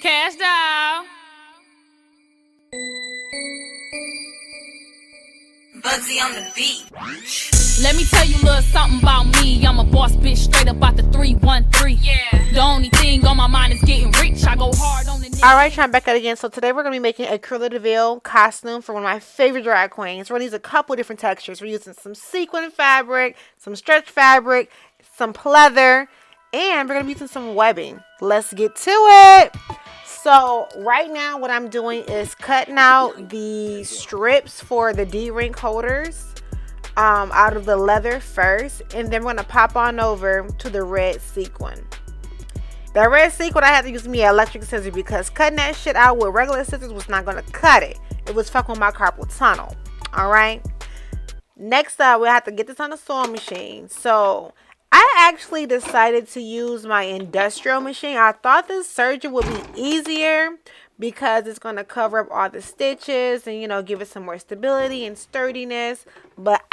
Cash down. Bugsy on the beat. Let me tell you a little something about me. I'm a boss bitch, straight up out the 313. Yeah. The only thing on my mind is getting rich. I go hard on the nigga. Alright, trying back out again. So today we're going to be making a Cruelle Deville costume for one of my favorite drag queens. We're going to use a couple different textures. We're using some sequin fabric, some stretch fabric, some pleather, and we're going to be using some webbing. Let's get to it. So right now what I'm doing is cutting out the strips for the D-ring holders out of the leather first, and then we're going to pop on over to the red sequin. That red sequin, I had to use me an electric scissor because cutting that shit out with regular scissors was not going to cut it. It was fucking with my carpal tunnel. Alright. Next up, we have to get this on the sewing machine. So I actually decided to use my industrial machine. I thought the serger would be easier because it's going to cover up all the stitches and, you know, give it some more stability and sturdiness. But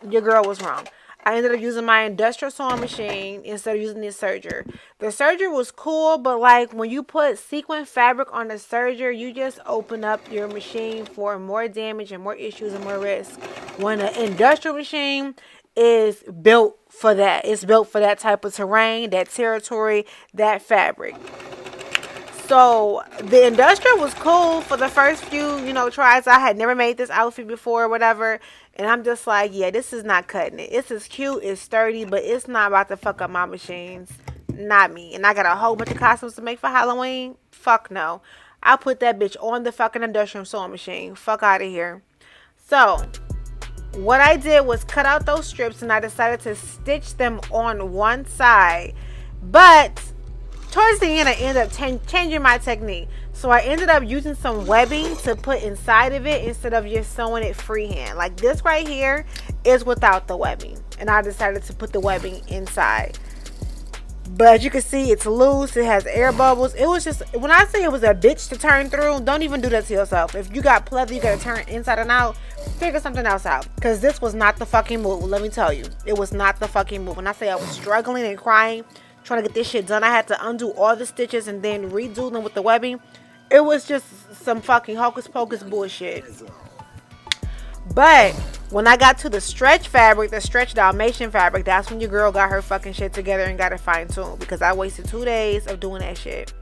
your girl was wrong. I ended up using my industrial sewing machine instead of using the serger. The serger was cool, but like when you put sequin fabric on the serger, you just open up your machine for more damage and more issues and more risk. When an industrial machine is built for that. It's built for that type of terrain, that territory, that fabric. So the industrial was cool for the first few, you know, tries. I had never made this outfit before or whatever. And I'm just like, yeah, this is not cutting it. It's as cute, it's sturdy, but it's not about to fuck up my machines. Not me. And I got a whole bunch of costumes to make for Halloween. Fuck no. I'll put that bitch on the fucking industrial sewing machine. Fuck out of here. So what I did was cut out those strips and I decided to stitch them on one side. But towards the end, I ended up changing my technique. So I ended up using some webbing to put inside of it instead of just sewing it freehand. Like this right here is without the webbing. And I decided to put the webbing inside. But as you can see, it's loose. It has air bubbles. It was just, when I say it was a bitch to turn through, don't even do that to yourself. If you got pleather, you got to turn inside and out. Figure something else out. Because this was not the fucking move. Let me tell you. It was not the fucking move. When I say I was struggling and crying, trying to get this shit done, I had to undo all the stitches and then redo them with the webbing. It was just some fucking hocus pocus bullshit. But when I got to the stretch fabric, the stretch Dalmatian fabric, that's when your girl got her fucking shit together and got it fine-tuned, because I wasted 2 days of doing that shit.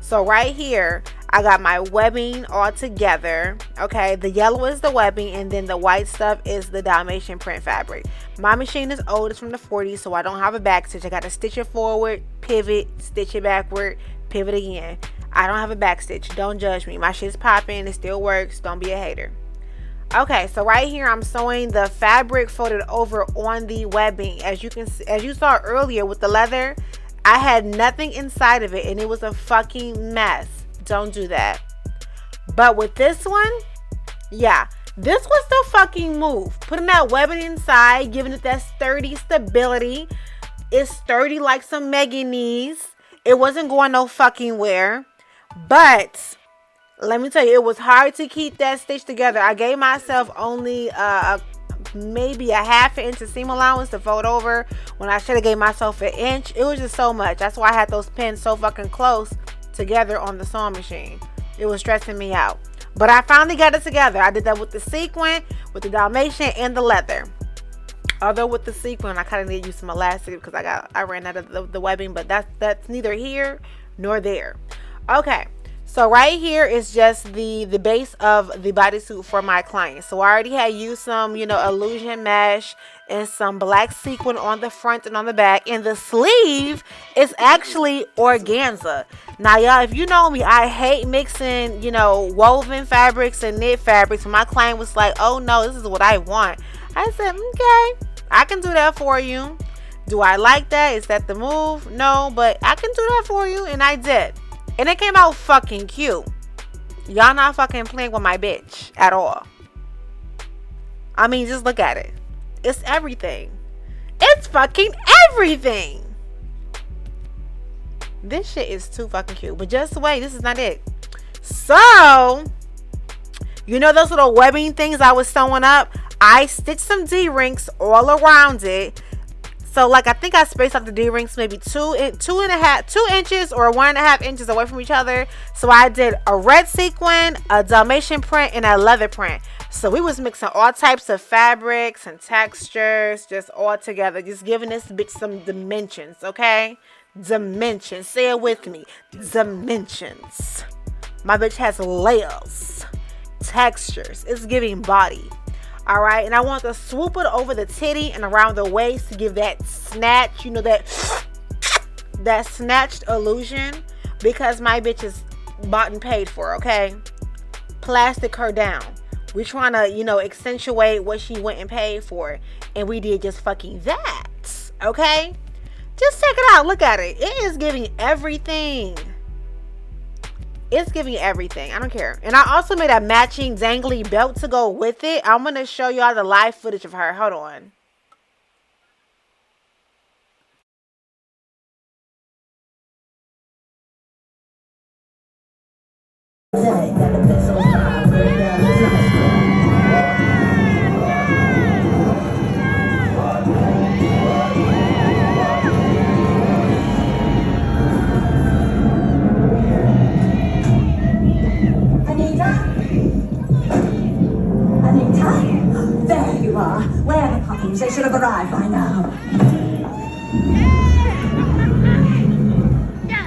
So right here, I got my webbing all together. Okay, the yellow is the webbing, and then the white stuff is the Dalmatian print fabric. My machine is old, it's from the 40s, so I don't have a back stitch. I got to stitch it forward, pivot, stitch it backward, pivot again. I don't have a back stitch. Don't judge me. My shit's popping. It still works. Don't be a hater. Okay, so right here I'm sewing the fabric folded over on the webbing. As you can see, as you saw earlier with the leather, I had nothing inside of it and it was a fucking mess. Don't do that. But with this one, yeah, this was the fucking move. Putting that webbing inside, giving it that sturdy stability. It's sturdy like some Megan knees. It wasn't going no fucking where. But let me tell you, it was hard to keep that stitch together. I gave myself only maybe a ½ inch of seam allowance to fold over when I should have gave myself an inch. It was just so much. That's why I had those pins so fucking close together on the sewing machine. It was stressing me out. But I finally got it together. I did that with the sequin, with the Dalmatian, and the leather. Although with the sequin, I kind of need to use some elastic because I ran out of the webbing. But that's neither here nor there. Okay, so right here is just the base of the bodysuit for my client. So I already had used some, you know, illusion mesh and some black sequin on the front and on the back. And the sleeve is actually organza. Now, y'all, if you know me, I hate mixing, you know, woven fabrics and knit fabrics. And my client was like, oh, no, this is what I want. I said, okay, I can do that for you. Do I like that? Is that the move? No, but I can do that for you. And I did. And it came out fucking cute. Y'all not fucking playing with my bitch at all. I mean, just look at it. It's everything. It's fucking everything. This shit is too fucking cute. But just wait, this is not it. So, you know those little webbing things I was sewing up? I stitched some D-rings all around it. So like I think I spaced out the D-rings maybe 2 inches or 1.5 inches away from each other. So I did a red sequin, a Dalmatian print, and a leather print. So we was mixing all types of fabrics and textures, just all together, just giving this bitch some dimensions, okay? Dimensions. Say it with me. Dimensions. My bitch has layers, textures. It's giving body. All right, and I want to swoop it over the titty and around the waist to give that snatch, you know, that snatched illusion, because my bitch is bought and paid for, okay? Plastic her down. We're trying to, you know, accentuate what she went and paid for, and we did just fucking that, okay? Just check it out. Look at it. It is giving everything. It's giving everything. I don't care. And I also made a matching dangly belt to go with it. I'm going to show y'all the live footage of her. Hold on. There you are. Where are the puppies? They should have arrived by now.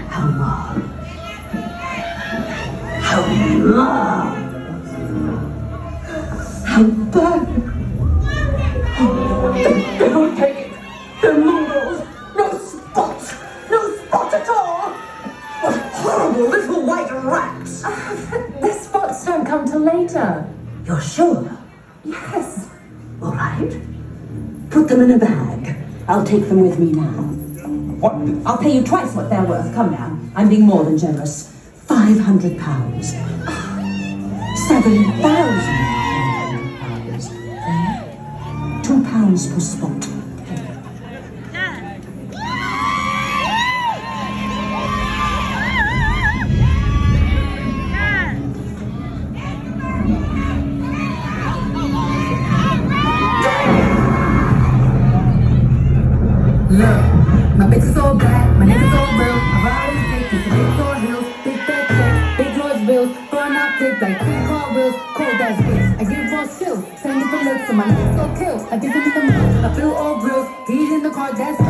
How long? How long? How bad? They won't take it. They're mongrels. No spots. No spots at all. What horrible little white rats. The spots don't come till later. You're sure? Yes. All right. Put them in a bag. I'll take them with me now. What? I'll pay you twice what they're worth. Come now. I'm being more than generous. £500. £7,000. £2 per spot. Look, my bitch is all bad, my niggas all real. I ride in the dick, it's a big tall hills, big fat checks, big large bills, burn out thick like 3 car wheels, cold ass bitch. I give raw chills, send it for looks, and my niggas go kill. I give them some looks, I feel all grills, he's in the car, that's